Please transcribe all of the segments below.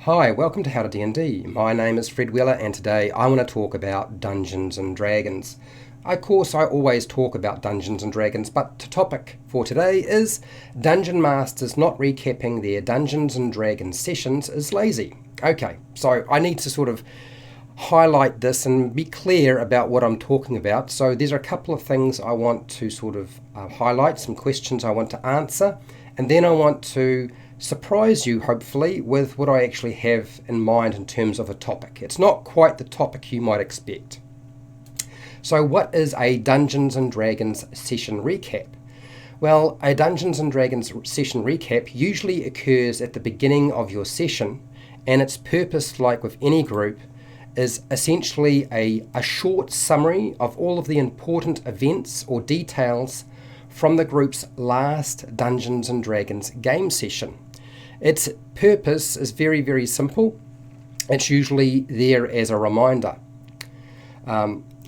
Hi, welcome to HowtoDandD. My name is Fred Weller and today I want to talk about Dungeons and Dragons. Of course, I always talk about Dungeons and Dragons, but the topic for today is Dungeon Masters not recapping their Dungeons and Dragons sessions is lazy. Okay, so I need to sort of highlight this and be clear about what I'm talking about. So there's a couple of things I want to sort of highlight, some questions I want to answer, and then I want to surprise you, hopefully, with what I actually have in mind in terms of a topic. It's not quite the topic you might expect. So what is a Dungeons and Dragons session recap? Well, a Dungeons and Dragons session recap usually occurs at the beginning of your session, and its purpose, like with any group, is essentially a short summary of all of the important events or details from the group's last Dungeons and Dragons game session. Its purpose is very, very simple. It's usually there as a reminder.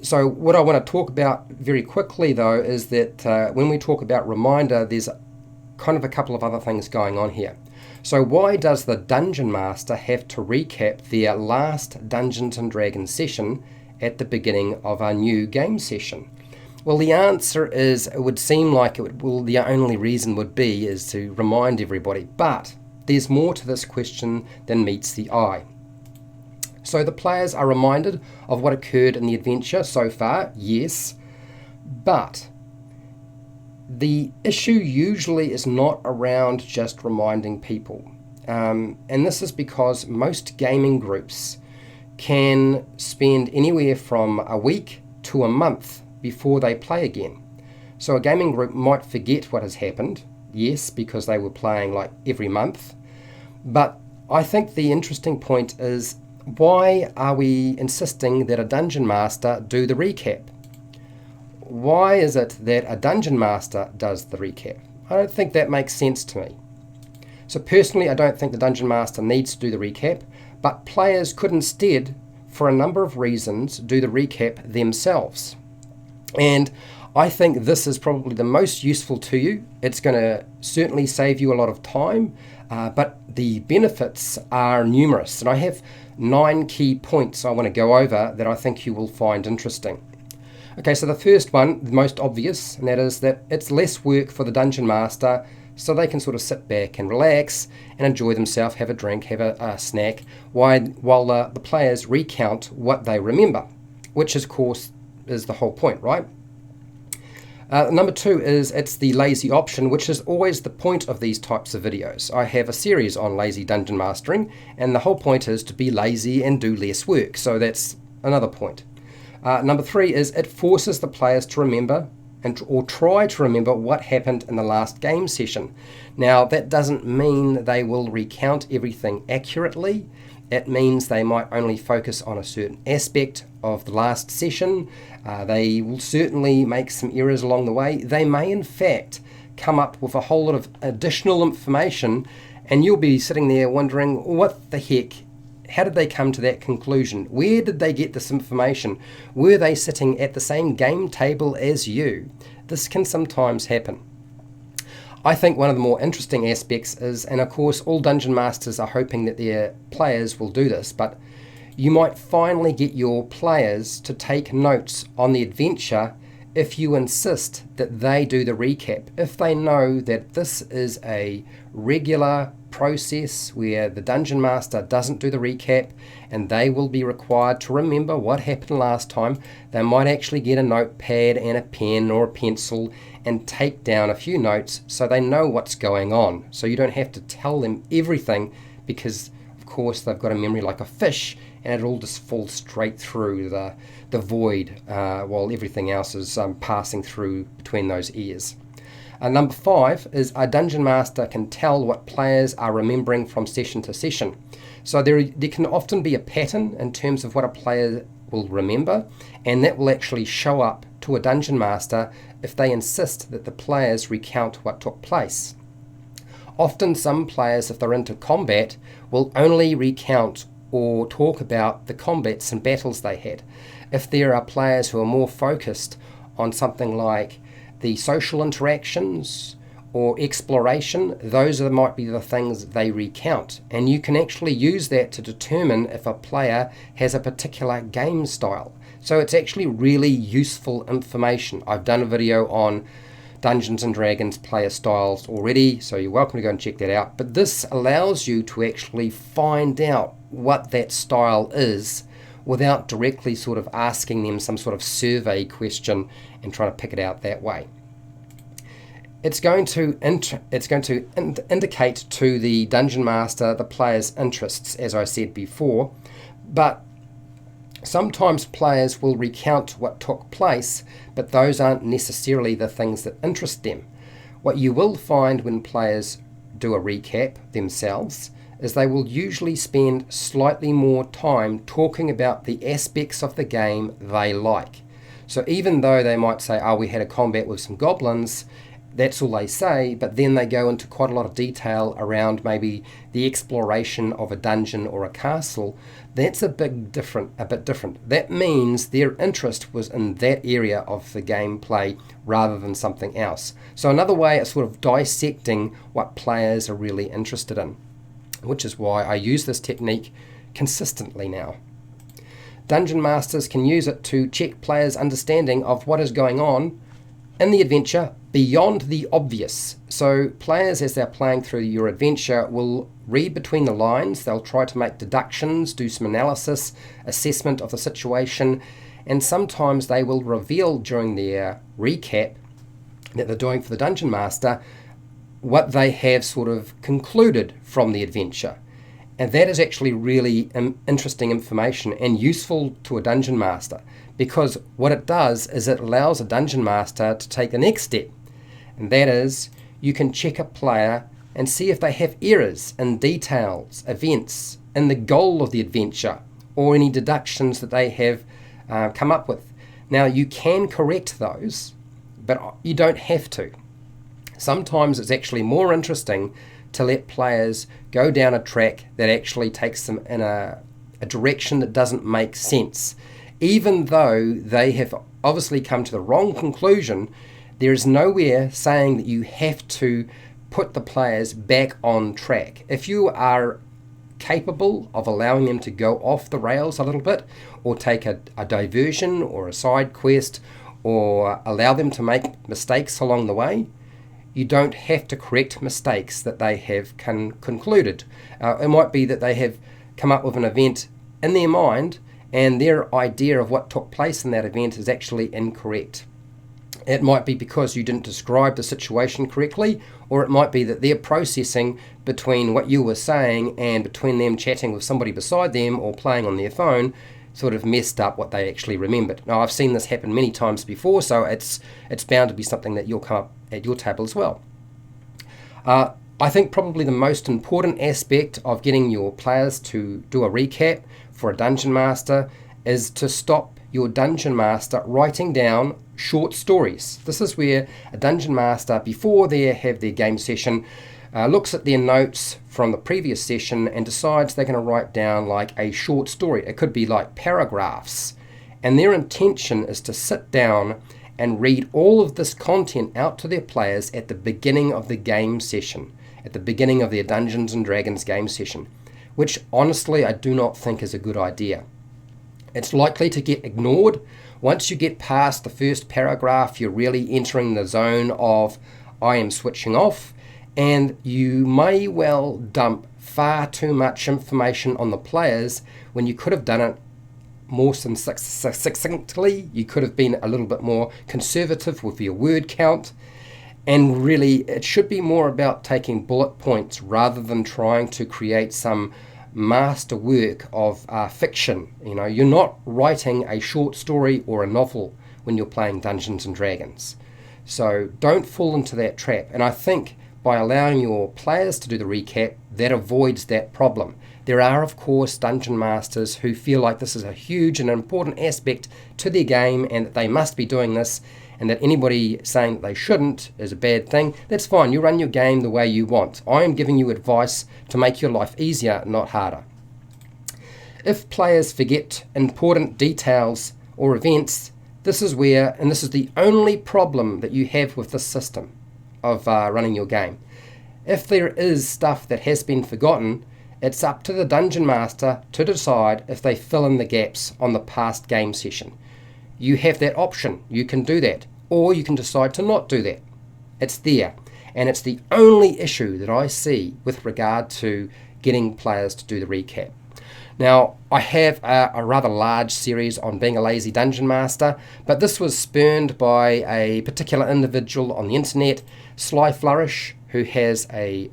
So what I want to talk about very quickly, though, is that when we talk about reminder, there's kind of a couple of other things going on here. So why does the Dungeon Master have to recap their last Dungeons and Dragons session at the beginning of a new game session? Well, the answer is, it would seem like the only reason would be is to remind everybody, but there's more to this question than meets the eye. So the players are reminded of what occurred in the adventure so far, yes, but the issue usually is not around just reminding people. And this is because most gaming groups can spend anywhere from a week to a month before they play again. So a gaming group might forget what has happened, yes, because they were playing like every month. But I think the interesting point is, why are we insisting that a Dungeon Master do the recap? Why is it that a Dungeon Master does the recap? I don't think that makes sense to me. So personally, I don't think the Dungeon Master needs to do the recap, but players could instead, for a number of reasons, do the recap themselves. And I think this is probably the most useful to you. It's going to certainly save you a lot of time, but the benefits are numerous. And I have 9 key points I want to go over that I think you will find interesting. Okay, so the first one, the most obvious, and that is that it's less work for the Dungeon Master, so they can sort of sit back and relax and enjoy themselves, have a drink, have a snack, while the players recount what they remember, which of course is the whole point, right? Number 2 is it's the lazy option, which is always the point of these types of videos. I have a series on lazy dungeon mastering, and the whole point is to be lazy and do less work, so that's another point. Number 3 is it forces the players to remember or try to remember what happened in the last game session. Now, that doesn't mean they will recount everything accurately. It means they might only focus on a certain aspect of the last session. They will certainly make some errors along the way. They may, in fact, come up with a whole lot of additional information, and you'll be sitting there wondering, what the heck? How did they come to that conclusion? Where did they get this information? Were they sitting at the same game table as you? This can sometimes happen. I think one of the more interesting aspects is, and of course all Dungeon Masters are hoping that their players will do this, but you might finally get your players to take notes on the adventure if you insist that they do the recap. If they know that this is a regular process where the Dungeon Master doesn't do the recap and they will be required to remember what happened last time, they might actually get a notepad and a pen or a pencil and take down a few notes so they know what's going on. So you don't have to tell them everything, because of course they've got a memory like a fish and it all just falls straight through the void while everything else is passing through between those ears. Number 5 is a Dungeon Master can tell what players are remembering from session to session. So there can often be a pattern in terms of what a player will remember, and that will actually show up to a Dungeon Master if they insist that the players recount what took place. Often some players, if they're into combat, will only recount or talk about the combats and battles they had. If there are players who are more focused on something like the social interactions or exploration, those might be the things they recount. And you can actually use that to determine if a player has a particular game style. So it's actually really useful information. I've done a video on Dungeons and Dragons player styles already, so you're welcome to go and check that out. But this allows you to actually find out what that style is without directly sort of asking them some sort of survey question and trying to pick it out that way. It's going to indicate to the Dungeon Master the player's interests, as I said before, but sometimes players will recount what took place, but those aren't necessarily the things that interest them. What you will find when players do a recap themselves is they will usually spend slightly more time talking about the aspects of the game they like. So even though they might say, oh, we had a combat with some goblins, that's all they say, but then they go into quite a lot of detail around maybe the exploration of a dungeon or a castle. That's a bit different. That means their interest was in that area of the gameplay rather than something else. So another way of sort of dissecting what players are really interested in, which is why I use this technique consistently now. Dungeon Masters can use it to check players' understanding of what is going on in the adventure beyond the obvious. So players, as they're playing through your adventure, will read between the lines. They'll try to make deductions, do some analysis, assessment of the situation, and sometimes they will reveal during their recap that they're doing for the Dungeon Master what they have sort of concluded from the adventure. And that is actually really interesting information and useful to a Dungeon Master, because what it does is it allows a Dungeon Master to take the next step, and that is you can check a player and see if they have errors in details, events, in the goal of the adventure, or any deductions that they have come up with. Now, you can correct those, but you don't have to. Sometimes it's actually more interesting to let players go down a track that actually takes them in a direction that doesn't make sense. Even though they have obviously come to the wrong conclusion, there is nowhere saying that you have to put the players back on track. If you are capable of allowing them to go off the rails a little bit, or take a diversion or a side quest, or allow them to make mistakes along the way, you don't have to correct mistakes that they have concluded. It might be that they have come up with an event in their mind and their idea of what took place in that event is actually incorrect. It might be because you didn't describe the situation correctly, or it might be that they're processing between what you were saying and between them chatting with somebody beside them or playing on their phone sort of messed up what they actually remembered. Now, I've seen this happen many times before, so it's bound to be something that you'll come up at your table as well. I think probably the most important aspect of getting your players to do a recap for a Dungeon Master is to stop your Dungeon Master writing down short stories. This is where a Dungeon Master, before they have their game session, looks at their notes from the previous session and decides they're going to write down like a short story. It could be like paragraphs. And their intention is to sit down and read all of this content out to their players at the beginning of the game session, at the beginning of their Dungeons and Dragons game session, which honestly I do not think is a good idea. It's likely to get ignored. Once you get past the first paragraph, you're really entering the zone of I am switching off, and you may well dump far too much information on the players when you could have done it more succinctly. You could have been a little bit more conservative with your word count, and really it should be more about taking bullet points rather than trying to create some master work of fiction. You're not writing a short story or a novel when you're playing Dungeons and Dragons, so don't fall into that trap. And I think by allowing your players to do the recap, that avoids that problem. There are, of course, Dungeon Masters who feel like this is a huge and important aspect to their game and that they must be doing this, and that anybody saying that they shouldn't is a bad thing. That's fine. You run your game the way you want. I am giving you advice to make your life easier, not harder. If players forget important details or events, this is where, and this is the only problem that you have with this system. of running your game. If there is stuff that has been forgotten, it's up to the Dungeon Master to decide if they fill in the gaps on the past game session. You have that option. You can do that, or you can decide to not do that. It's there, and it's the only issue that I see with regard to getting players to do the recap. Now, I have a rather large series on being a lazy Dungeon Master, but this was spurned by a particular individual on the internet, Sly Flourish, who has a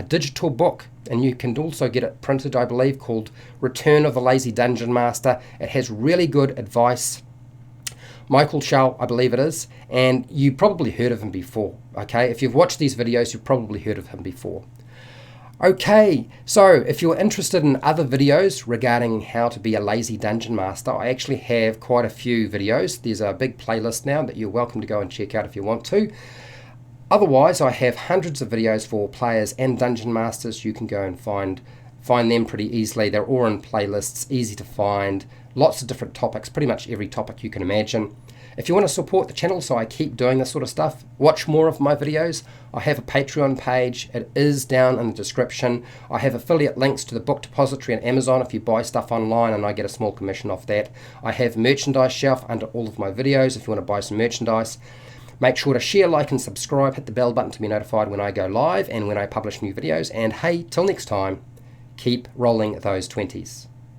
digital book, and you can also get it printed, I believe, called Return of the Lazy Dungeon Master. It has really good advice. Michael Schell, I believe it is, and you probably heard of him before, okay? If you've watched these videos, you've probably heard of him before. Okay, so if you're interested in other videos regarding how to be a lazy Dungeon Master, I actually have quite a few videos. There's a big playlist now that you're welcome to go and check out if you want to. Otherwise, I have hundreds of videos for players and Dungeon Masters. You can go and find them pretty easily. They're all in playlists, easy to find, lots of different topics, pretty much every topic you can imagine. If you want to support the channel so I keep doing this sort of stuff, watch more of my videos. I have a Patreon page. It is down in the description. I have affiliate links to the book depository and Amazon if you buy stuff online, and I get a small commission off that. I have merchandise shelf under all of my videos if you want to buy some merchandise. Make sure to share, like, and subscribe. Hit the bell button to be notified when I go live and when I publish new videos. And hey, till next time, keep rolling those 20s.